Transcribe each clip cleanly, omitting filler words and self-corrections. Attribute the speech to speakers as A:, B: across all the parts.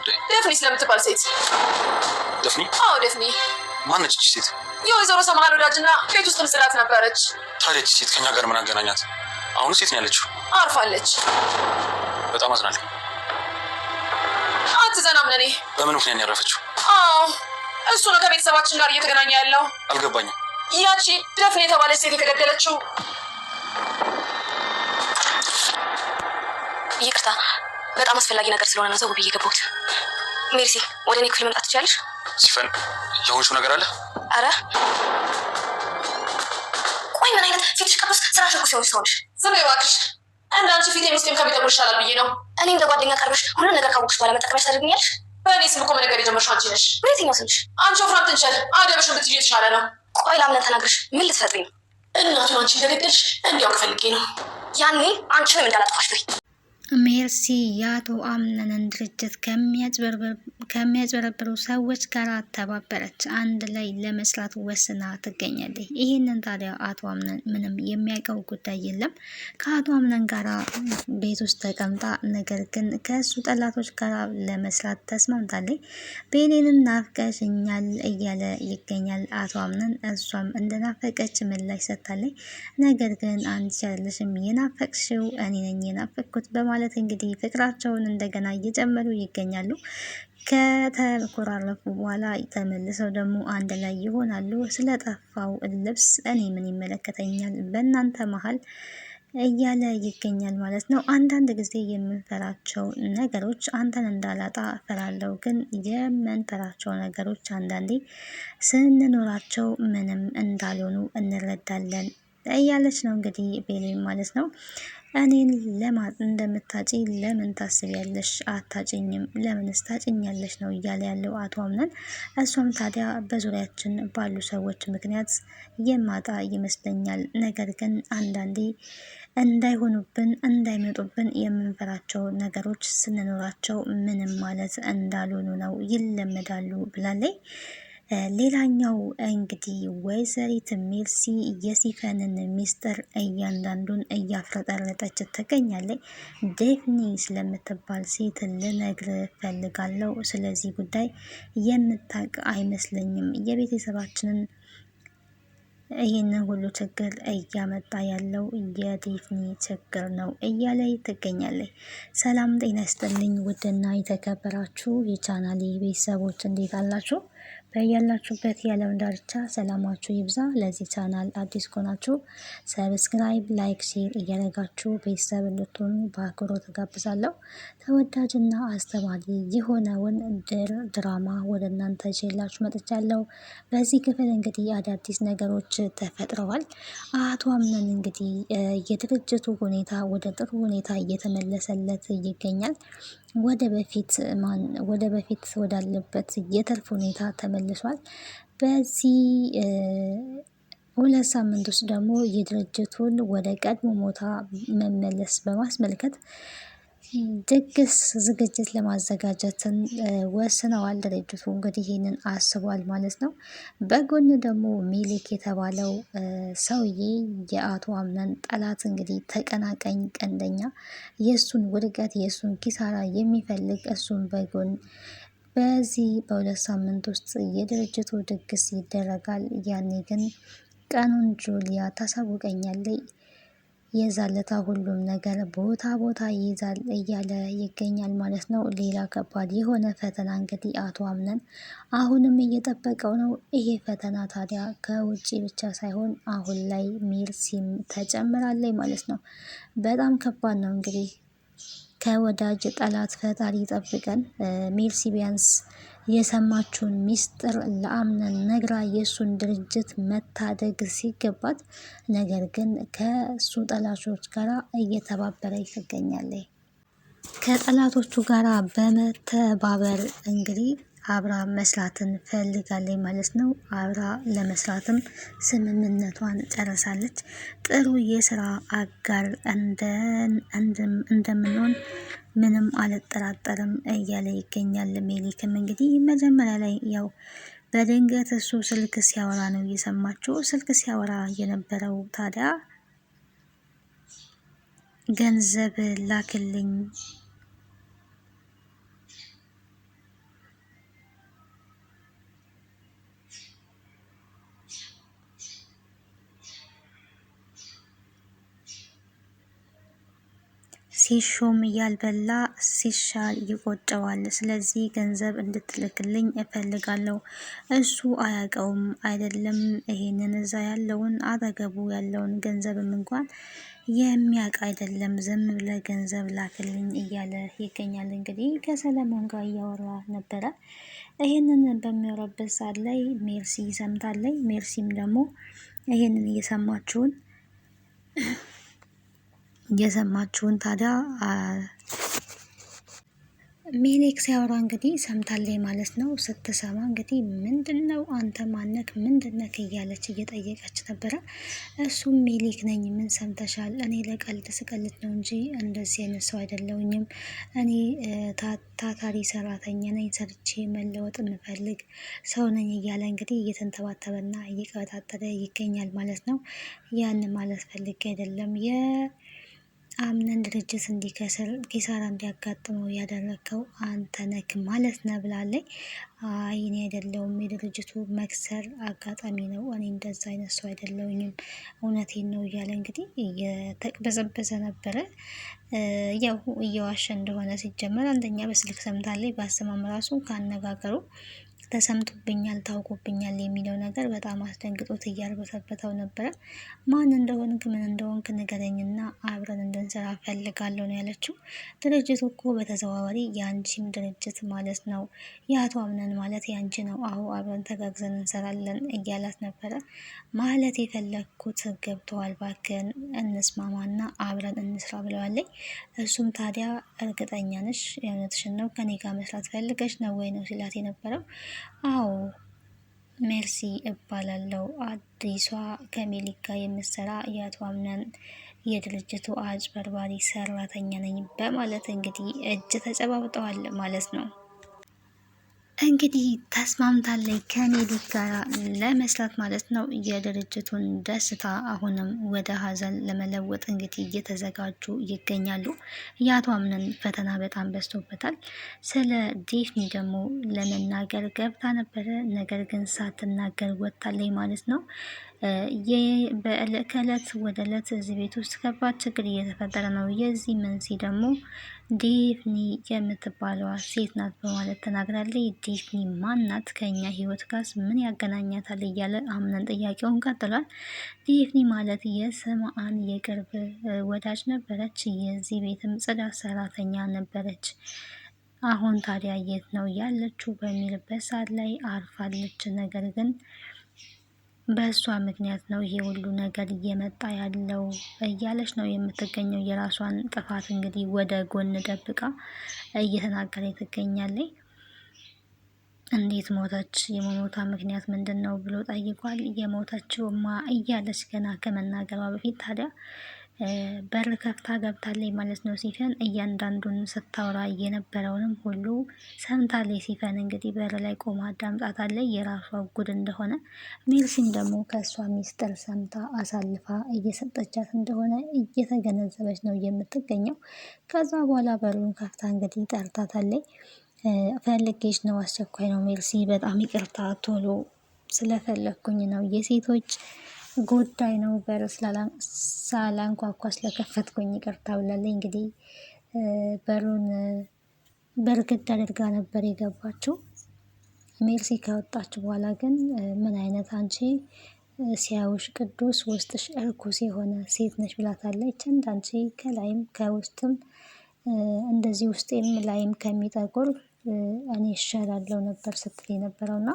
A: ጉዳይ?
B: ደፍኒ ስለምትባል ሴት።
A: ደፍኒ?
B: አዎ ደፍኒ።
A: ማነች እቺ ሴት?
B: የወይዘሮ ሰማሃል ወዳጅና ቤት ውስጥ ምስላት ነበረች።
A: ታዲያ እቺ ሴት ከኛ ጋር ምን አገናኛት? አሁን ሴት ነው ያለችው?
B: አርፋለች።
A: በጣም አዝናለሁ።
B: አትዘናም ለኔ።
A: በምን ምክንያት ነው ያረፈችው?
B: አዎ እሱ ነው ከቤተሰባችን ጋር እየተገናኘ ያለው።
A: አልገባኝም።
B: ያቺ ደፍኒ የተባለች ሴት የተገደለችው።
C: ይቅርታ በጣም አስፈላጊ ነገር ስለሆነ ነው ዘው ብዬ ገባሁት። ሜርሲ ወደ እኔ ክፍል መምጣት ትችያለሽ?
A: ሲፈን የሆንሽው ነገር አለ?
C: አረ ቆይ ምን አይነት ፊትሽ ቀበስ ስራሽ እኮ ሲሆንሽ ትሆንሽ።
B: ዝም በይ እባክሽ። እንዳንቺ ፊት ሙስሊም ከሚጠቁር ይሻላል ብዬ ነው።
C: እኔ እንደ ጓደኛ ቀርበሽ ሁሉን ነገር ካወቅሽ በኋላ መጠቀምሽ ታደርግኛለሽ?
B: በእኔ ስም እኮ ነገር የጀመርሽው አንቺ ነሽ።
C: በየትኛው ስምሽ?
B: አንቺ ወፍራም ትንቸል አደብሽን ብትይዥ የተሻለ ነው።
C: ቆይ ላምነን ተናግረሽ ምን ልትፈጥሪ ነው?
B: እናቱን አንቺ እንደገደልሽ እንዲያውቅ ፈልጌ ነው።
C: ያኔ አንቺንም እንዳላጥፋሽ ፍሪ።
D: ሜርሲ የአቶ አምነንን ድርጅት ከሚያጭበረብሩ ሰዎች ጋር ተባበረች። አንድ ላይ ለመስራት ወስና ትገኛለች። ይህንን ታዲያ አቶ አምነን ምንም የሚያውቀው ጉዳይ የለም። ከአቶ አምነን ጋር ቤት ውስጥ ተቀምጣ ነገር ግን ከእሱ ጠላቶች ጋር ለመስራት ተስማምታለች። ቤሌንን ናፍቀሽኛል እያለ ይገኛል አቶ አምነን። እሷም እንደናፈቀች ምላሽ ሰጥታለች። ነገር ግን አንቺ አይደለሽም የናፈቅሽው እኔ ነኝ የናፈቅኩት በማለት እንግዲህ ፍቅራቸውን እንደገና እየጨመሩ ይገኛሉ። ከተኮራረፉ በኋላ ተመልሰው ደግሞ አንድ ላይ ይሆናሉ። ስለጠፋው ልብስ እኔ ምን ይመለከተኛል በእናንተ መሀል እያለ ይገኛል ማለት ነው። አንዳንድ ጊዜ የምንፈራቸው ነገሮች አንተን እንዳላጣ እፈራለሁ፣ ግን የምንፈራቸው ነገሮች አንዳንዴ ስንኖራቸው ምንም እንዳልሆኑ እንረዳለን እያለች ነው እንግዲህ ቤሌን ማለት ነው። እኔን እንደምታጪ ለምን ታስቢያለሽ? አታጭኝም፣ ለምንስ ታጭኛለሽ ነው እያለ ያለው አቶ አምነን። እሷም ታዲያ በዙሪያችን ባሉ ሰዎች ምክንያት የማጣ ይመስለኛል፣ ነገር ግን አንዳንዴ እንዳይሆኑብን እንዳይመጡብን የምንፈራቸው ነገሮች ስንኖራቸው ምንም ማለት እንዳልሆኑ ነው ይለመዳሉ ብላለች። ሌላኛው እንግዲህ ወይዘሪት ሜርሲ የሲፈንን ሚስጥር እያንዳንዱን እያፍረጠረጠች ትገኛለች። ዴፍኒ ስለምትባል ሴት ልነግር ፈልጋለሁ። ስለዚህ ጉዳይ የምታውቅ አይመስለኝም። የቤተሰባችንን ይህንን ሁሉ ችግር እያመጣ ያለው የዴፍኒ ችግር ነው እያለ ትገኛለች። ሰላም ጤና ይስጥልኝ ውድና የተከበራችሁ የቻናሌ ቤተሰቦች እንዴት አላችሁ? በያላችሁበት የዓለም ዳርቻ ሰላማችሁ ይብዛ። ለዚህ ቻናል አዲስ ከሆናችሁ ሰብስክራይብ፣ ላይክ፣ ሼር እያደረጋችሁ ቤተሰብ እንድትሆኑ በአክብሮት ጋብዛለሁ። ተወዳጅና አስተማሪ የሆነውን ድራማ ወደ እናንተ ይዤላችሁ መጥቻለሁ። በዚህ ክፍል እንግዲህ አዳዲስ ነገሮች ተፈጥረዋል። አቶ አምነን እንግዲህ የድርጅቱ ሁኔታ ወደ ጥሩ ሁኔታ እየተመለሰለት ይገኛል። ወደ በፊት ወዳለበት የትርፍ ሁኔታ ተመልሷል። በዚህ 2 ሳምንት ውስጥ ደግሞ የድርጅቱን ወደ ቀድሞ ቦታ መመለስ በማስመልከት ድግስ ዝግጅት ለማዘጋጀትን ወስነዋል። ድርጅቱ እንግዲህ ይህንን አስቧል ማለት ነው። በጎን ደግሞ ሚሊክ የተባለው ሰውዬ የአቶ አምነን ጠላት እንግዲህ ተቀናቃኝ ቀንደኛ የእሱን ውድቀት የእሱን ኪሳራ የሚፈልግ እሱን በጎን በዚህ በ2 ሳምንት ውስጥ የድርጅቱ ድግስ ይደረጋል። ያኔ ግን ቀኑን ጁሊያ ታሳውቀኛለች። የዛለታ ሁሉም ነገር ቦታ ይይዛል እያለ ይገኛል ማለት ነው። ሌላ ከባድ የሆነ ፈተና እንግዲህ አቶ አምነን አሁንም እየጠበቀው ነው። ይሄ ፈተና ታዲያ ከውጭ ብቻ ሳይሆን አሁን ላይ ሜርሲም ተጨምራለች ማለት ነው። በጣም ከባድ ነው እንግዲህ ከወዳጅ ጠላት ፈጣሪ ይጠብቀን። ሜርሲ ቢያንስ የሰማችውን ሚስጥር ለአምነን ነግራ የእሱን ድርጅት መታደግ ሲገባት፣ ነገር ግን ከእሱ ጠላቶች ጋር እየተባበረች ትገኛለች። ከጠላቶቹ ጋር በመተባበር እንግዲህ አብራ መስራትን ፈልጋለች ማለት ነው። አብራ ለመስራትም ስምምነቷን ጨርሳለች። ጥሩ የስራ አጋር እንደምንሆን ምንም አልጠራጠርም እያለ ይገኛል። ሜሊክም እንግዲህ መጀመሪያ ላይ ያው በድንገት እሱ ስልክ ሲያወራ ነው እየሰማችው። ስልክ ሲያወራ የነበረው ታዲያ ገንዘብ ላክልኝ ሲሾም ያልበላ ሲሻል ይቆጨዋል። ስለዚህ ገንዘብ እንድትልክልኝ እፈልጋለሁ። እሱ አያውቀውም አይደለም ይሄንን እዛ ያለውን አጠገቡ ያለውን ገንዘብም እንኳን የሚያውቅ አይደለም። ዝም ብለህ ገንዘብ ላክልኝ እያለ ይገኛል። እንግዲህ ከሰለሞን ጋር እያወራ ነበረ። ይህንን በሚያወራበት ሰዓት ላይ ሜርሲ ሰምታለች። ሜርሲም ደግሞ ይህንን እየሰማችሁን ታዲያ ሜሌክ ሲያወራ እንግዲህ ሰምታለች ማለት ነው። ስትሰማ እንግዲህ ምንድነው አንተ ማነክ ምንድነክ እያለች እየጠየቀች ነበረ። እሱም ሜሌክ ነኝ፣ ምን ሰምተሻል? እኔ ለቀልድ ስቀልድ ነው እንጂ እንደዚህ አይነት ሰው አይደለሁኝም። እኔ ታታሪ ሰራተኛ ነኝ፣ ሰርቼ መለወጥ የምፈልግ ሰው ነኝ እያለ እንግዲህ እየተንተባተበና እየቀበጣጠረ ይገኛል ማለት ነው። ያን ማለት ፈልጌ አይደለም አምነን ድርጅት እንዲከስር ኪሳራ እንዲያጋጥመው ያደረግከው አንተ ነክ ማለት ነው ብላለች። አይ እኔ አይደለሁም፣ የድርጅቱ መክሰር አጋጣሚ ነው፣ እኔ እንደዛ አይነት ሰው አይደለሁኝም፣ እውነቴን ነው እያለ እንግዲህ እየተቅበዘበዘ ነበረ። ያው እየዋሸ እንደሆነ ሲጀመር አንደኛ በስልክ ሰምታለች፣ በአሰማም ራሱ ካነጋገሩ ተሰምቶብኛል፣ ታውቆብኛል የሚለው ነገር በጣም አስደንግጦት እያርበተበተው ነበረ። ማን እንደሆንክ ምን እንደሆንክ ንገረኝና አብረን እንድንሰራ ፈልጋለሁ ነው ያለችው። ድርጅቱ እኮ በተዘዋዋሪ የአንቺም ድርጅት ማለት ነው፣ የአቶ አምነን ማለት የአንቺ ነው። አሁ አብረን ተጋግዘን እንሰራለን እያላት ነበረ። ማለት የፈለግኩት ገብተዋል፣ ባክን እንስማማና አብረን እንስራ ብለዋለኝ። እሱም ታዲያ እርግጠኛ ነሽ? የእውነትሽን ነው? ከኔ ጋር መስራት ፈልገሽ ነው ወይ ነው ሲላት የነበረው። አዎ ሜርሲ እባላለሁ፣ አዲሷ ከሜሊክ ጋር የምሰራ የአቶ አምነን የድርጅቱ አጭበርባሪ ሰራተኛ ነኝ በማለት እንግዲህ እጅ ተጨባብጠዋል ማለት ነው። እንግዲህ ተስማምታለች ከሜሊክ ጋር ለመስራት ማለት ነው። የድርጅቱን ደስታ አሁንም ወደ ሀዘን ለመለወጥ እንግዲህ እየተዘጋጁ ይገኛሉ። የአቶ አምነን ፈተና በጣም በዝቶበታል። ስለ ዴፍኒ ደግሞ ለመናገር ገብታ ነበረ፣ ነገር ግን ሳትናገር ወጥታለች ማለት ነው። ከእለት ወደ እለት እዚህ ቤት ውስጥ ከባድ ችግር እየተፈጠረ ነው። የዚህ መንስኤ ደግሞ ዴፍኒ የምትባለዋ ሴት ናት በማለት ተናግራለች። ዴፍኒ ማናት? ከኛ ህይወት ጋር ምን ያገናኛታል? እያለ አምነን ጥያቄውን ቀጥሏል። ዴፍኒ ማለት የስምአን የቅርብ ወዳጅ ነበረች። የዚህ ቤትም ጽዳት ሰራተኛ ነበረች። አሁን ታዲያ የት ነው ያለችው በሚልበት ሰዓት ላይ አርፋለች። ነገር ግን በእሷ ምክንያት ነው ይሄ ሁሉ ነገር እየመጣ ያለው እያለች ነው የምትገኘው። የራሷን ጥፋት እንግዲህ ወደ ጎን ደብቃ እየተናገረ ትገኛለች። እንዴት ሞተች? የመሞቷ ምክንያት ምንድን ነው ብሎ ጠይቋል። የሞተችውማ እያለች ገና ከመናገሯ በፊት ታዲያ በር ከፍታ ገብታለች ማለት ነው። ሲፈን እያንዳንዱን ስታወራ የነበረውንም ሁሉ ሰምታለች። ሲፈን እንግዲህ በር ላይ ቆማ አዳምጣታለች የራሷ ጉድ እንደሆነ። ሜርሲም ደግሞ ከእሷ ሚስጥር ሰምታ አሳልፋ እየሰጠቻት እንደሆነ እየተገነዘበች ነው የምትገኘው። ከዛ በኋላ በሩን ከፍታ እንግዲህ ጠርታታለች። ፈልጌሽ ነው፣ አስቸኳይ ነው ሜርሲ፣ በጣም ይቅርታ፣ ቶሎ ስለፈለግኩኝ ነው፣ የሴቶች ጉዳይ ነው፣ በር ሳላንኳኳ ስለከፈትኩኝ ይቅርታ ብላለች። እንግዲህ በሩን በርግድ አድርጋ ነበር የገባችው። ሜርሲ ከወጣች በኋላ ግን ምን አይነት አንቺ ሲያዩሽ ቅዱስ ውስጥሽ እርኩስ የሆነ ሴት ነሽ ብላታለች። እንዳንቺ ከላይም ከውስጥም እንደዚህ ውስጤም ላይም ከሚጠቁር እኔ እሻላለሁ ነበር ስትል የነበረውና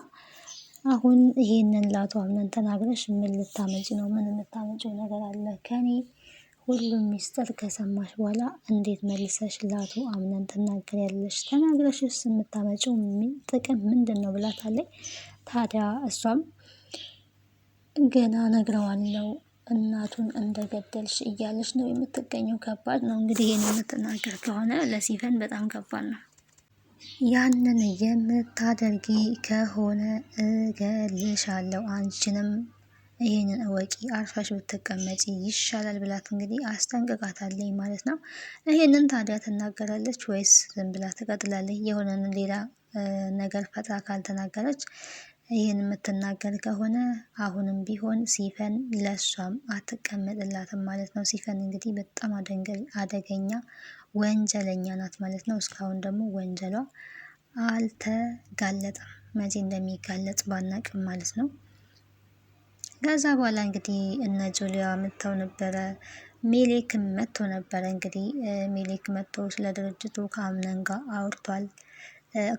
D: አሁን ይሄንን ለአቶ አምነን ተናግረሽ ምን ልታመጪ ነው? ምን የምታመጪው ነገር አለ? ከኔ ሁሉም ሚስጥር ከሰማሽ በኋላ እንዴት መልሰሽ ለአቶ አምነን ትናገሪያለሽ? ተናግረሽስ የምታመጪው ጥቅም ምንድን ነው ብላታለች። ታዲያ እሷም ገና ነግረዋለሁ እናቱን እንደገደልሽ እያለች ነው የምትገኘው። ከባድ ነው እንግዲህ ይሄን የምትናገር ከሆነ ለሲፈን በጣም ከባድ ነው። ያንን የምታደርጊ ከሆነ እገልሻለሁ፣ አንቺንም ይህንን እወቂ፣ አርፋሽ ብትቀመጪ ይሻላል ብላት እንግዲህ አስጠንቅቃታለች ማለት ነው። ይሄንን ታዲያ ትናገራለች ወይስ ዝም ብላ ትቀጥላለች? የሆነን ሌላ ነገር ፈጥራ ካልተናገረች ይህን የምትናገር ከሆነ አሁንም ቢሆን ሲፈን ለሷም አትቀመጥላትም ማለት ነው። ሲፈን እንግዲህ በጣም አደገኛ ወንጀለኛ ናት ማለት ነው። እስካሁን ደግሞ ወንጀሏ አልተጋለጠም። መቼ እንደሚጋለጥ ባናቅም ማለት ነው። ከዛ በኋላ እንግዲህ እነ ጁሊያ መጥተው ነበረ። ሜሌክም መጥቶ ነበረ። እንግዲህ ሜሌክ መጥቶ ስለ ድርጅቱ ከአምነን ጋር አውርቷል።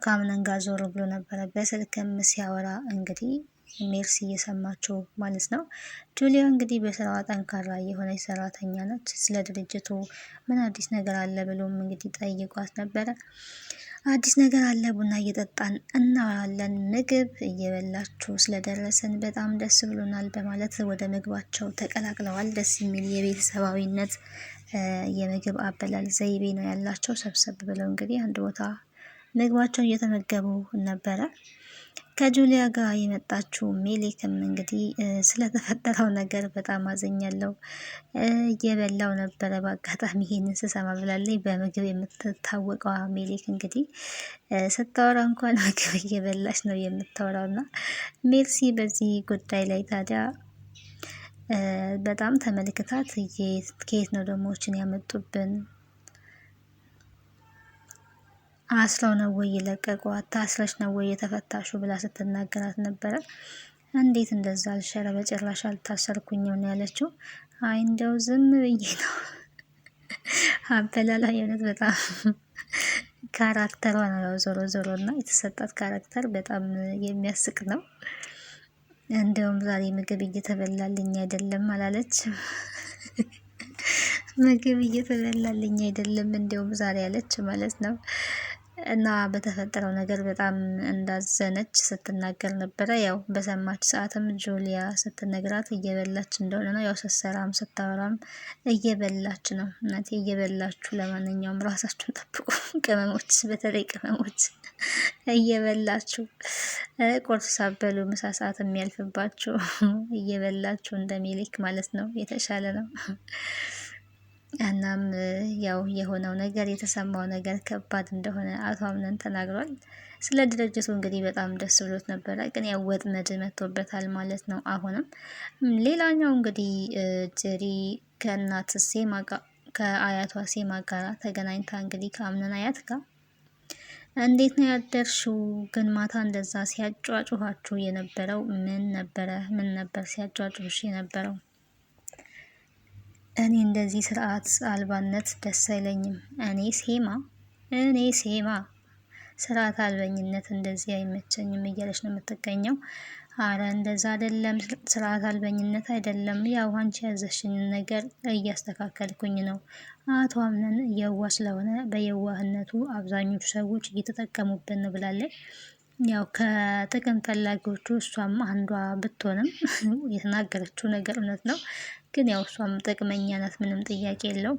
D: ከአምነን ጋር ዞር ብሎ ነበረ በስልክም ሲያወራ እንግዲህ ሜርሲ እየሰማችው ማለት ነው። ጁሊያ እንግዲህ በስራዋ ጠንካራ የሆነች ሰራተኛ ነች። ስለ ድርጅቱ ምን አዲስ ነገር አለ ብሎም እንግዲህ ጠይቋት ነበረ። አዲስ ነገር አለ፣ ቡና እየጠጣን እናወራለን፣ ምግብ እየበላችሁ ስለደረሰን በጣም ደስ ብሎናል በማለት ወደ ምግባቸው ተቀላቅለዋል። ደስ የሚል የቤተሰባዊነት የምግብ አበላል ዘይቤ ነው ያላቸው። ሰብሰብ ብለው እንግዲህ አንድ ቦታ ምግባቸውን እየተመገቡ ነበረ። ከጁሊያ ጋር የመጣችው ሜሌክም እንግዲህ ስለተፈጠረው ነገር በጣም አዘኛለሁ፣ እየበላው ነበረ በአጋጣሚ ይሄንን ስሰማ ብላለች። በምግብ የምትታወቀው ሜሌክ እንግዲህ ስታወራ እንኳን ምግብ እየበላች ነው የምታወራው። እና ሜርሲ በዚህ ጉዳይ ላይ ታዲያ በጣም ተመልክታት ከየት ነው ደሞችን ያመጡብን፣ አስረው ነው ወይ የለቀቋት፣ ታስረሽ ነው ወይ የተፈታሹ ብላ ስትናገራት ነበረ። እንዴት እንደዛ አልሸረ በጭራሽ አልታሰርኩኝም ነው ያለችው። አይ እንደው ዝም ብዬ ነው አበላላ የሆነት በጣም ካራክተሯ ነው። ያው ዞሮ ዞሮ እና የተሰጣት ካራክተር በጣም የሚያስቅ ነው። እንደውም ዛሬ ምግብ እየተበላልኝ አይደለም አላለች። ምግብ እየተበላልኝ አይደለም እንደውም ዛሬ አለች ማለት ነው። እና በተፈጠረው ነገር በጣም እንዳዘነች ስትናገር ነበረ። ያው በሰማች ሰዓትም ጁሊያ ስትነግራት እየበላች እንደሆነ ነው። ያው ስትሰራም ስታወራም እየበላች ነው። እናቴ እየበላችሁ፣ ለማንኛውም ራሳችሁን ጠብቁ ቅመሞች፣ በተለይ ቅመሞች እየበላችሁ ቁርስ ሳበሉ ምሳ ሰዓት የሚያልፍባችሁ እየበላችሁ እንደ ሜሌክ ማለት ነው የተሻለ ነው። እናም ያው የሆነው ነገር የተሰማው ነገር ከባድ እንደሆነ አቶ አምነን ተናግሯል። ስለ ድርጅቱ እንግዲህ በጣም ደስ ብሎት ነበረ፣ ግን ያው ወጥመድ መጥቶበታል ማለት ነው። አሁንም ሌላኛው እንግዲህ ጀሪ ከእናት ሴማ ጋር ከአያቷ ሴማ ጋር ተገናኝታ እንግዲህ ከአምነን አያት ጋር እንዴት ነው ያደርሽው? ግን ማታ እንደዛ ሲያጫጩኋችሁ የነበረው ምን ነበር ሲያጫጩሽ የነበረው? እኔ እንደዚህ ስርዓት አልባነት ደስ አይለኝም። እኔ ሴማ ስርዓት አልበኝነት እንደዚህ አይመቸኝም እያለች ነው የምትገኘው። አረ እንደዛ አይደለም፣ ስርዓት አልበኝነት አይደለም። ያው አንቺ ያዘሽኝን ነገር እያስተካከልኩኝ ነው። አቶ አምነን የዋህ ስለሆነ በየዋህነቱ አብዛኞቹ ሰዎች እየተጠቀሙብን ነው ብላለች። ያው ከጥቅም ፈላጊዎቹ እሷም አንዷ ብትሆንም የተናገረችው ነገር እውነት ነው። ግን ያው እሷም ጥቅመኛ ናት፣ ምንም ጥያቄ የለው።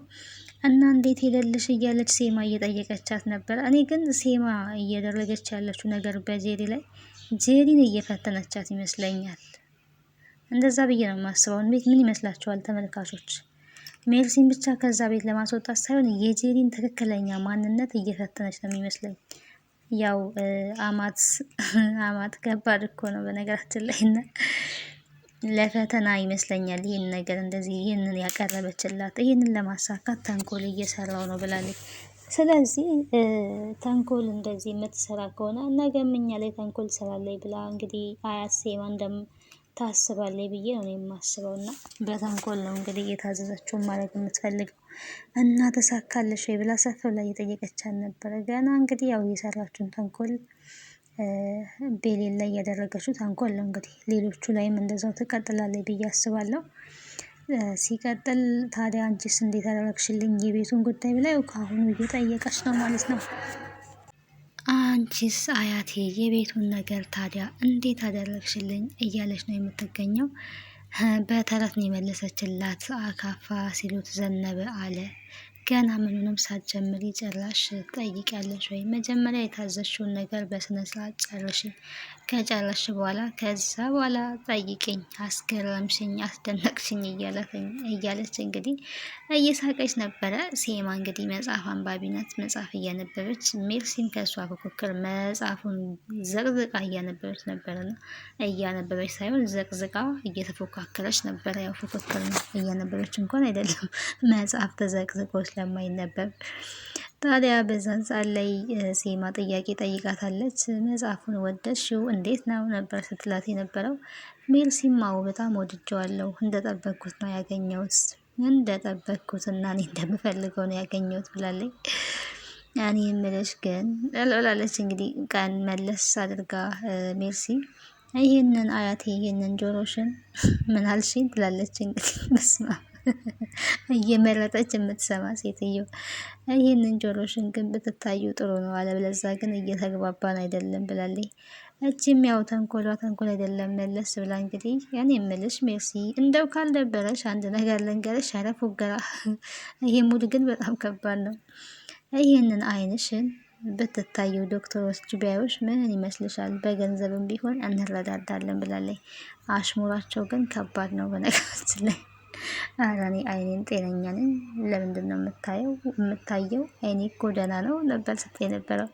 D: እና እንዴት ሄደልሽ እያለች ሴማ እየጠየቀቻት ነበር። እኔ ግን ሴማ እያደረገች ያለችው ነገር በጄሪ ላይ ጄሪን እየፈተነቻት ይመስለኛል። እንደዛ ብዬ ነው የማስበው። ቤት ምን ይመስላችኋል ተመልካቾች? ሜርሲን ብቻ ከዛ ቤት ለማስወጣት ሳይሆን የጄሪን ትክክለኛ ማንነት እየፈተነች ነው የሚመስለኝ። ያው አማት ከባድ እኮ ነው በነገራችን ላይ እና ለፈተና ይመስለኛል ይህን ነገር እንደዚህ ይህንን ያቀረበችላት። ይህንን ለማሳካት ተንኮል እየሰራው ነው ብላለች። ስለዚህ ተንኮል እንደዚህ የምትሰራ ከሆነ ነገም እኛ ላይ ተንኮል ትሰራለች ብላ እንግዲህ አያት ሴማ ታስባለች ብዬ ነው የማስበው። እና በተንኮል ነው እንግዲህ እየታዘዘችውን ማድረግ የምትፈልገው። እና ተሳካለሽ ወይ ብላ ሰፍ ላይ እየጠየቀቻት ነበረ። ገና እንግዲህ ያው የሰራችውን ተንኮል ቤሌል ላይ ያደረገችው ተንኮል ነው። እንግዲህ ሌሎቹ ላይም እንደዛው ትቀጥላለች ብዬ አስባለሁ። ሲቀጥል ታዲያ አንቺስ እንዴት አደረግሽልኝ የቤቱን ጉዳይ ብላ ከአሁኑ እየጠየቀች ነው ማለት ነው። አንቺስ አያቴ የቤቱን ነገር ታዲያ እንዴት አደረግሽልኝ እያለች ነው የምትገኘው። በተረት ነው የመለሰችላት። አካፋ ሲሉት ዘነበ አለ። ገና ምኑንም ሳትጀምሪ ጭራሽ ጠይቂያለሽ ወይ? መጀመሪያ የታዘዝሽውን ነገር በስነ ስርዓት ጨርሽ። ከጨረሽ በኋላ ከዛ በኋላ ጠይቅኝ። አስገረምሽኝ፣ አስደነቅሽኝ እያለች እንግዲህ እየሳቀች ነበረ። ሴማ እንግዲህ መጽሐፍ አንባቢ ናት። መጽሐፍ እያነበበች ሜርሲም ከእሷ ፉክክር መጽሐፉን ዘቅዝቃ እያነበበች ነበረና እያነበበች ሳይሆን ዘቅዝቃ እየተፎካከረች ነበረ። ያው ፉክክር ነው፣ እያነበበች እንኳን አይደለም። መጽሐፍ ተዘቅዝቆ ስለማይነበብ። ታዲያ በዛን ሰዓት ላይ ሴማ ጥያቄ ጠይቃታለች። መጽሐፉን ወደድሽው እንዴት ነው ነበር ስትላት የነበረው። ሜርሲማው በጣም ወድጀዋለሁ፣ እንደጠበቅኩት ነው ያገኘሁት፣ እንደጠበቅኩት እና እኔ እንደምፈልገው ነው ያገኘሁት ብላለች። እኔ የምልሽ ግን ብላለች እንግዲህ ቀን መለስ አድርጋ ሜርሲ ይህንን አያቴ ይህንን ጆሮሽን ምን አልሽኝ ትላለች እንግዲህ መስማ እየመረጠች የምትሰማ ሴትዮ ይህንን ጆሮሽን ግን ብትታዩ ጥሩ ነው፣ አለበለዚያ ግን እየተግባባን አይደለም ብላለች። እቺም ያው ተንኮል አይደለም መለስ ብላ እንግዲህ ያኔ የምልሽ ሜርሲ እንደው ካልደበረሽ አንድ ነገር ልንገርሽ አለ ፉገራ። ይሄ ሙድ ግን በጣም ከባድ ነው። ይህንን አይንሽን ብትታዩ ዶክተሮች ቢያዩሽ ምን ይመስልሻል? በገንዘብም ቢሆን እንረዳዳለን ብላለች። አሽሙራቸው ግን ከባድ ነው በነገራችን ላይ። ኧረ እኔ አይኔን ጤነኛ ነኝ፣ ለምንድን ነው የምታየው? አይኔ እኮ ደህና ነው ነበር ስትይ የነበረው።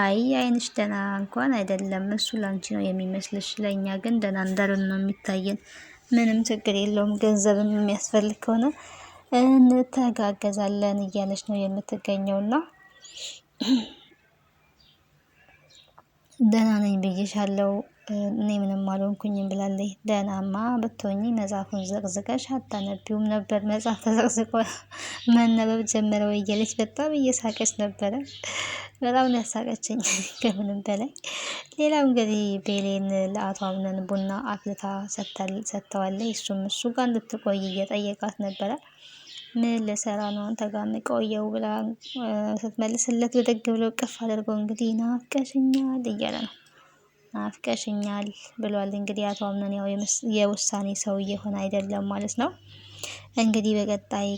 D: አይ አይንሽ ደህና እንኳን አይደለም፣ እሱ ላንቺ ነው የሚመስልሽ፣ ለእኛ ግን ደህና እንዳልን ነው የሚታየን። ምንም ችግር የለውም፣ ገንዘብም የሚያስፈልግ ከሆነ እንተጋገዛለን እያለች ነው የምትገኘውና ደህና ነኝ ብዬሻለሁ፣ እኔ ምንም አልሆንኩኝም ብላለች። ደህናማ ብትሆኚ መጽሐፉን ዘቅዝቀሽ አታነቢውም ነበር። መጽሐፍ ተዘቅዝቆ መነበብ ጀመረ ወይ እያለች በጣም እየሳቀች ነበረ። በጣም ነው ያሳቀችኝ ከምንም በላይ። ሌላው እንግዲህ ቤሌን ለአቶ አምነን ቡና አፍልታ ሰጥተዋለች። እሱ ጋር እንድትቆይ እየጠየቃት ነበረ። ምን ልሰራ ነው አንተ ጋር የምቆየው ብላ ስትመልስለት ብድግ ብሎ እቅፍ አድርገው እንግዲህ ናፍቀሽኛል እያለ ነው። ናፍቀሽኛል ብሏል። እንግዲህ አቶ አምነን ያው የውሳኔ ሰው እየሆነ አይደለም ማለት ነው። እንግዲህ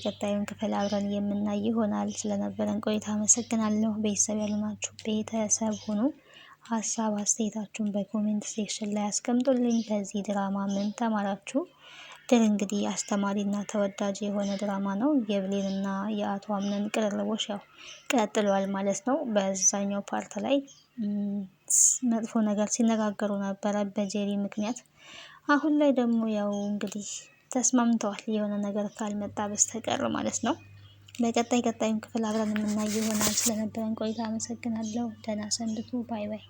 D: ቀጣዩን ክፍል አብረን የምናይ ይሆናል። ስለነበረን ቆይታ አመሰግናለሁ። ቤተሰብ ያልሆናችሁ ቤተሰብ ሁኑ። ሀሳብ አስተያየታችሁን በኮሜንት ሴክሽን ላይ አስቀምጡልኝ። ከዚህ ድራማ ምን ተማራችሁ? ድል እንግዲህ አስተማሪና ተወዳጅ የሆነ ድራማ ነው። የብሌንና የአቶ አምነን ቅርርቦሽ ያው ቀጥሏል ማለት ነው። በዛኛው ፓርት ላይ መጥፎ ነገር ሲነጋገሩ ነበረ በጄሪ ምክንያት። አሁን ላይ ደግሞ ያው እንግዲህ ተስማምተዋል፣ የሆነ ነገር ካልመጣ በስተቀር ማለት ነው። በቀጣዩን ክፍል አብረን የምናይ ይሆናል። ስለነበረን ቆይታ አመሰግናለሁ። ደህና ሰንብቱ። ባይ ባይ።